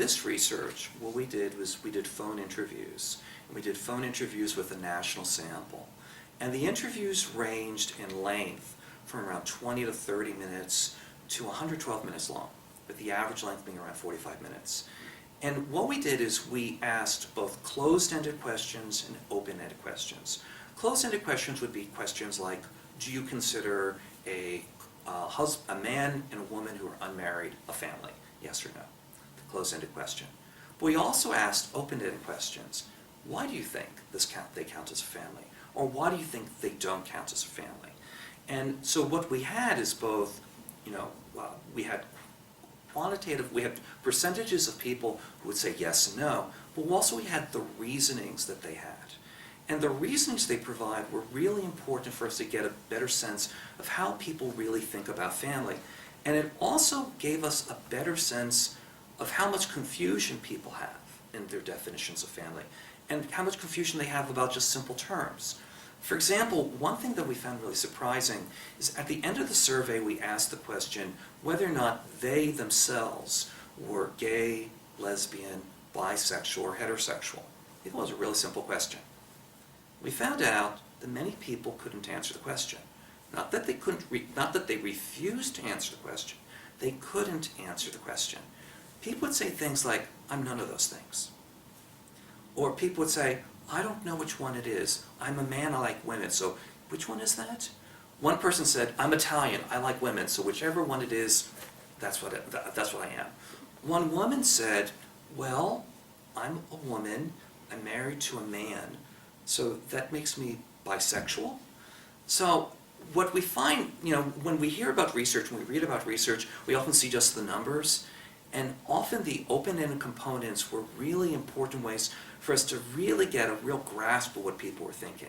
this research, what we did was we did phone interviews. And we did phone interviews with a national sample. And the interviews ranged in length from around 20 to 30 minutes to 112 minutes long, with the average length being around 45 minutes. And what we did is we asked both closed-ended questions and open-ended questions. Closed-ended questions would be questions like, do you consider a man and a woman who are unmarried a family? Yes or no? The closed-ended question. But we also asked open-ended questions. Why do you think they count as a family? Or why do you think they don't count as a family? And so what we had is both, we had we had percentages of people who would say yes and no, but also we had the reasonings that they had. And the reasonings they provide were really important for us to get a better sense of how people really think about family. And it also gave us a better sense of how much confusion people have in their definitions of family, and how much confusion they have about just simple terms. For example, one thing that we found really surprising is at the end of the survey we asked the question whether or not they themselves were gay, lesbian, bisexual, or heterosexual. It was a really simple question. We found out that many people couldn't answer the question. Not that they refused to answer the question. They couldn't answer the question. People would say things like, I'm none of those things. Or people would say, I don't know which one it is. I'm a man, I like women, so which one is that? One person said, I'm Italian, I like women, so whichever one it is, that's what I am. One woman said, well, I'm a woman, I'm married to a man, so that makes me bisexual. So what we find, when we hear about research, when we read about research, we often see just the numbers, and often the open-ended components were really important ways for us to really get a real grasp of what people were thinking.